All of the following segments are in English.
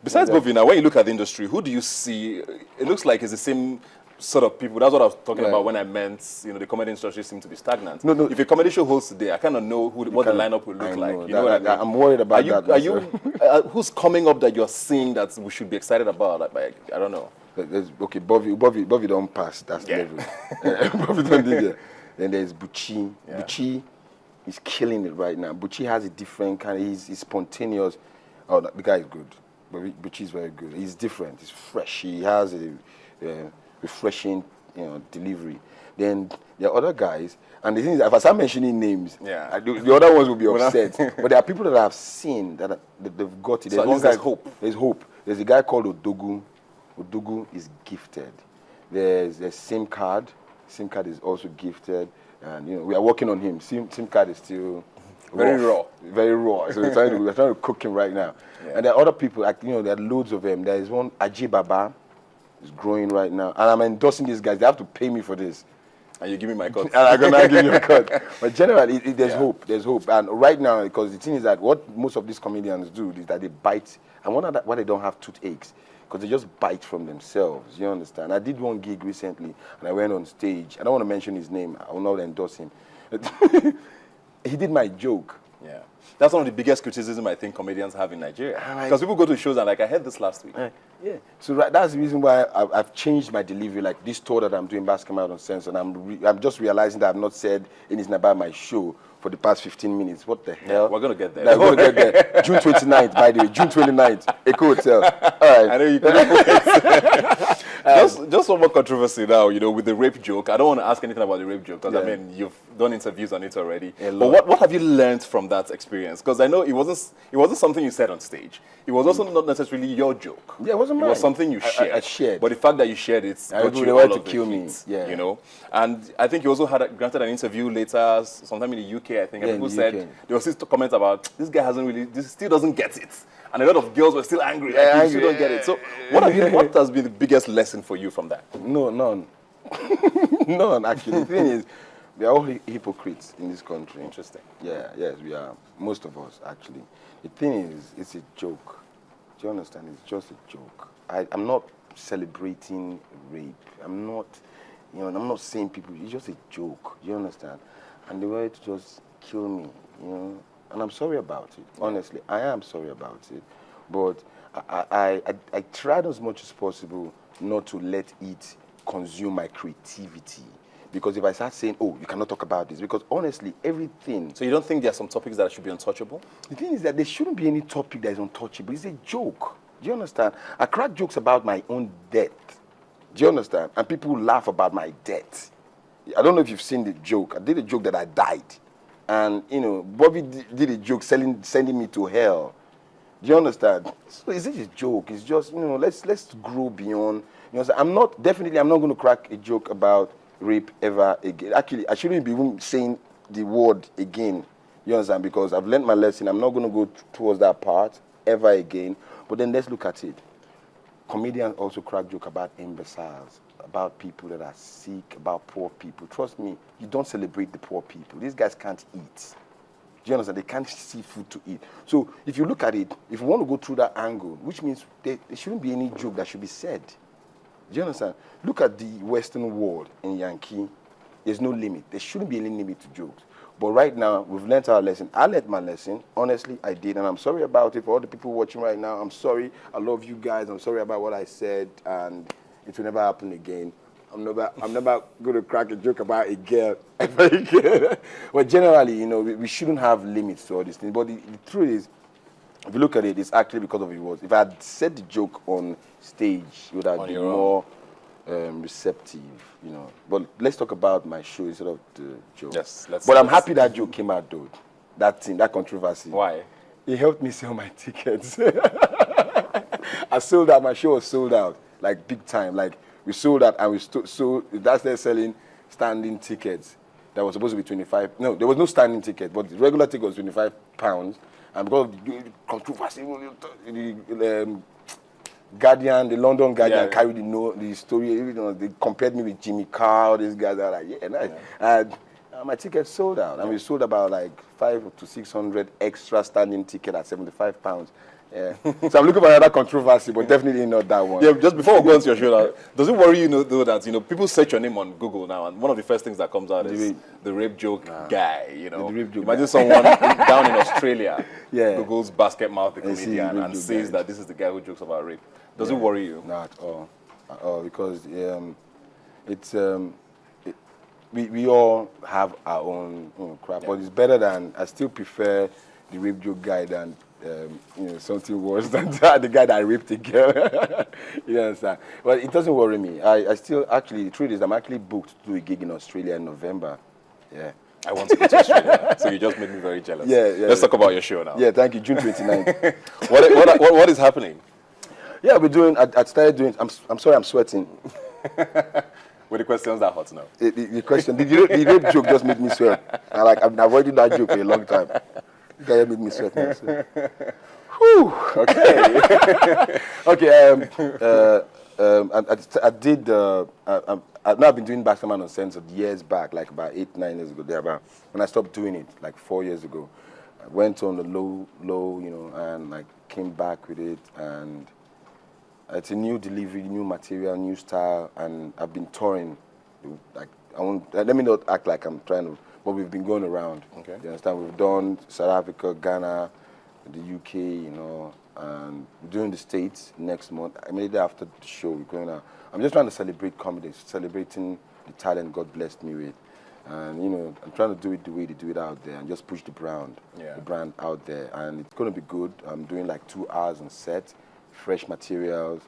Besides Bobby, now when you look at the industry, who do you see? It looks like it's the same sort of people. That's what I was talking about when I meant, the comedy industry seems to be stagnant. No. If a comedy show holds today, I kind of know what the lineup will look like. You know what I mean? I'm worried about that. Are you? Who's coming up that you're seeing that we should be excited about? Like, I don't know. Okay, Bobby don't pass that level. Bobby don't do that. Then there's Buchi. Yeah. Buchi is killing it right now. Buchi has a different kind. He's spontaneous. Oh, the guy is good. Buchi is very good. He's different. He's fresh. He has a refreshing, delivery. Then there are other guys, and the thing is, if I start mentioning names, the other ones will be upset. But there are people that I've seen that they've got it. There's hope. There's hope. There's a guy called Odogu. Odogu is gifted. There's SIM card. SIM card is also gifted, and we are working on him. SIM card is still very raw. Very raw. So we're trying to cook him right now. Yeah. And there are other people, there are loads of them. There is one, Aji Baba, is growing right now. And I'm endorsing these guys. They have to pay me for this. And you give me my cut. And I'm going to give you a cut. But generally, there's hope. There's hope. And right now, because the thing is that what most of these comedians do is that they bite. I wonder why they don't have toothaches. Because they just bite from themselves. You understand? I did one gig recently, and I went on stage. I don't want to mention his name. I will not endorse him. He did my joke. Yeah. That's one of the biggest criticism I think comedians have in Nigeria. Because people go to shows and I heard this last week. Yeah. So that's the reason why I've changed my delivery. Like this tour that I'm doing, Basketmouth on Sense, and I'm just realizing that I've not said anything about my show for the past 15 minutes. What the hell? We're going to get there. We're going to get there. June 29th, by the way. June 29th. Echo Hotel. All right. I know you can. Just one more controversy now, with the rape joke. I don't want to ask anything about the rape joke, because, you've done interviews on it already. But what have you learned from that experience? Because I know it wasn't something you said on stage. It was also not necessarily your joke. Yeah, it wasn't mine. It was something you shared. I shared. But the fact that you shared it got you all of the heat, And I think you also granted an interview later, sometime in the UK, I think, and people said, there was this comment about, this guy still doesn't get it. And a lot of girls were still angry. You still don't get it. So what has been the biggest lesson for you from that? No, none. None, actually. The thing is, we are all hypocrites in this country. Interesting. Yeah, yes, we are. Most of us, actually. The thing is, it's a joke. Do you understand? It's just a joke. I'm not celebrating rape. I'm not saying people, it's just a joke. Do you understand? And they were to just kill me, And I'm sorry about it. Honestly, I am sorry about it. But I tried as much as possible not to let it consume my creativity. Because if I start saying, you cannot talk about this, because honestly, everything... So you don't think there are some topics that should be untouchable? The thing is that there shouldn't be any topic that is untouchable. It's a joke. Do you understand? I crack jokes about my own death. Do you understand? And people laugh about my death. I don't know if you've seen the joke. I did a joke that I died. And, Bobby did a joke sending me to hell. Do you understand? So it's just a joke. It's just, let's grow beyond. I'm not going to crack a joke about rape ever again. Actually, I shouldn't be even saying the word again. You understand? Because I've learned my lesson. I'm not going to go towards that part ever again. But then let's look at it. Comedians also crack joke about imbeciles, about people that are sick, about poor people. Trust me, you don't celebrate the poor people. These guys can't eat. Do you understand? They can't see food to eat. So if you look at it, if you want to go through that angle, which means there shouldn't be any joke that should be said. Do you understand? Look at the Western world in Yankee. There's no limit. There shouldn't be any limit to jokes. But right now, we've learned our lesson. I learned my lesson. Honestly, I did. And I'm sorry about it. For all the people watching right now, I'm sorry. I love you guys. I'm sorry about what I said. And it will never happen again. I'm never going to crack a joke about a girl ever again. But generally, we shouldn't have limits to all these things. But the truth is, if you look at it, it's actually because of it was. If I had said the joke on stage, it would have been more receptive, But let's talk about my show instead of the joke. Yes, but I'm happy that joke came out, though. That controversy. Why? It helped me sell my tickets. I sold out. My show was sold out, like big time. Like we sold out, and we sold. That's they're selling standing tickets. That was supposed to be 25. No, there was no standing ticket, but the regular ticket was £25. And because of the controversy, the Guardian, the London Guardian carried the story. They compared me with Jimmy Carr. These guys are like, nice. And my ticket sold out. And we sold about like 500 to 600 extra standing ticket at £75. Yeah. So I'm looking for another controversy, but definitely not that one. Yeah, just before we go on to your show now, does it worry you though that people search your name on Google now, and one of the first things that comes out is the rape joke guy? The rape joke imagine someone down in Australia Googles Basketmouth the comedian and says that this is the guy who jokes about rape. Does it worry you? Not at all, because we all have our own crap, but it's better than. I still prefer the rape joke guy than something worse than the guy that raped a girl. You understand? But it doesn't worry me. I still actually, the truth is, I'm actually booked to do a gig in Australia in November. Yeah. I want to go to Australia, so you just made me very jealous. Yeah. Let's talk about your show now. Yeah, thank you. June 29th. What is happening? Yeah, we're doing. I started doing. I'm sorry, I'm sweating. With the questions that hot now. The question, the rape joke just made me sweat. I've been avoiding that joke for a long time. That made me sweat now. So. Whew. Okay. Okay. I did. I've now been doing Basketmouth on Sense years back, like about 8-9 years ago. Thereabout. When I stopped doing it, like 4 years ago, I went on the low, and like came back with it, and it's a new delivery, new material, new style, and I've been touring. Like let me not act like I'm trying to, but we've been going around. Okay. You understand? We've done South Africa, Ghana, the UK, and we're doing the States next month. Immediately after the show, we're going out. I'm just trying to celebrate comedy, celebrating the talent God blessed me with. And, I'm trying to do it the way they do it out there and just push the brand out there. And it's going to be good. I'm doing like 2 hours on set, fresh materials,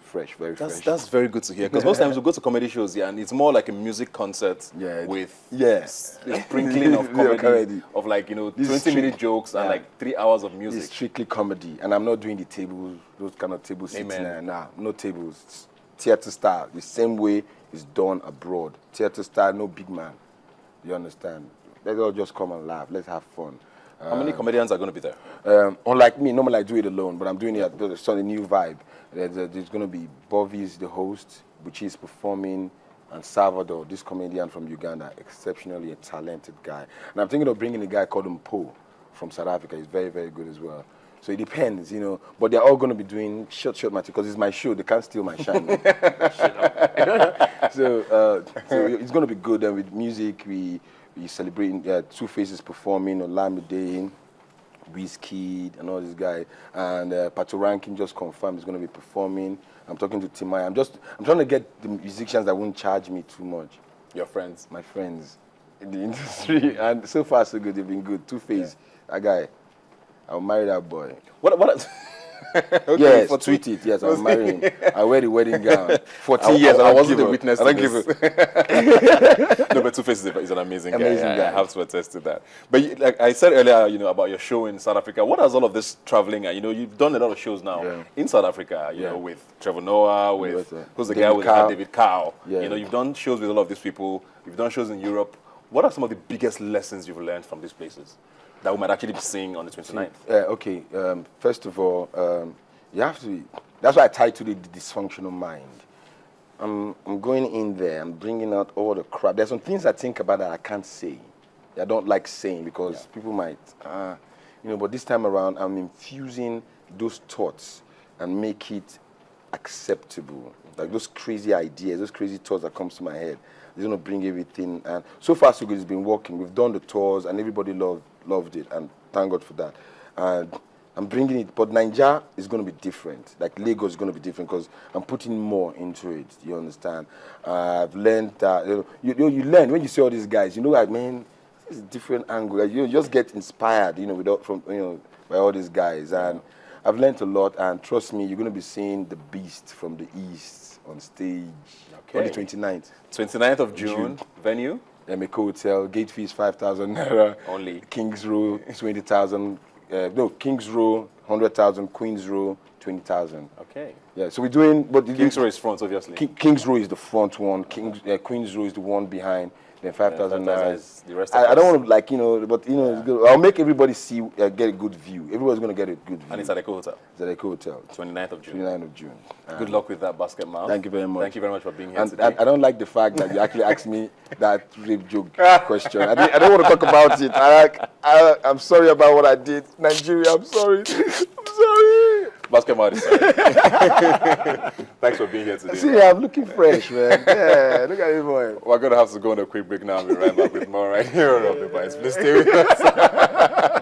fresh. That's very good to hear, because most times we go to comedy shows and it's more like a music concert with a sprinkling of comedy, of like 20-minute jokes and like 3 hours of music. It's strictly comedy, and I'm not doing the tables, those kind of table sitting. Nah, no tables. It's theater style, the same way it's done abroad. Theater style, no big man. You understand? Let's all just come and laugh. Let's have fun. How many comedians are going to be there? Unlike me, normally I do it alone, but I'm doing it. There's a new vibe. There's going to be Bobby's the host, which is performing, and Salvador, this comedian from Uganda, exceptionally a talented guy. And I'm thinking of bringing a guy called Mpo from South Africa. He's very, very good as well. So it depends, But they're all going to be doing short material because it's my show. They can't steal my shine. So it's going to be good. And with music, we celebrating Two Faces performing, Olamide, Wizkid, and all these guys. And Prt3 just confirmed he's going to be performing. I'm talking to Timaya. I'm trying to get the musicians that won't charge me too much. Your friends? My friends in the industry. And so far, so good. They've been good. Two Face, that guy. I'll marry that boy. What? Okay, yes, tweet it. Yes, I'm marrying. I wear the wedding gown. 14 years. I wasn't the witness. I don't give it. No, but Two Faces is an amazing guy. I have to attest to that. But like I said earlier, about your show in South Africa. What has all of this traveling? And you've done a lot of shows now in South Africa. With Trevor Noah, with who's the guy with David Cow. You've done shows with all of these people. You've done shows in Europe. What are some of the biggest lessons you've learned from these places that we might actually be seeing on the 29th? First of all, you have to. That's why I tie to the dysfunctional mind. I'm going in there. I'm bringing out all the crap. There's some things I think about that I can't say. I don't like saying because people might, But this time around, I'm infusing those thoughts and make it acceptable. Like those crazy ideas, those crazy thoughts that comes to my head. It's going to bring everything. And so far, so good. It's been working. We've done the tours, and everybody loved it, and thank God for that. And I'm bringing it, but Nigeria is going to be different. Like Lagos is going to be different because I'm putting more into it. You understand? I've learned that you learn when you see all these guys. This is a different angle. You just get inspired, by all these guys. And I've learned a lot. And trust me, you're going to be seeing the beast from the east on stage. On the 29th. 29th of June. Venue? Emeka Hotel. Gate fees 5,000 naira. Only. Kings Row 20,000. Kings Row 100,000. Queens Row 20,000. Okay. Yeah. So we're doing. But Kings Row is front, obviously. Kings Row is the front one. Queens Row is the one behind. Then 5,000 naira. The rest. I don't want to but it's good. I'll make everybody see, get a good view. Everybody's gonna get a good view. And it's at Echo Hotel. It's at Echo Hotel. 29th of June. 29th of June. Good luck with that Basketmouth. Thank you very much. Thank you very much for being here and today. I don't like the fact that you actually asked me that rape joke question. I don't want to talk about it. I'm sorry about what I did. Nigeria, I'm sorry. I'm sorry. Basketmouth is sorry. Thanks for being here today. See, I'm looking fresh, man. Yeah, look at me, boy. We're going to have to go on a quick break now and be right back with more right here on the Bites. Please stay with us.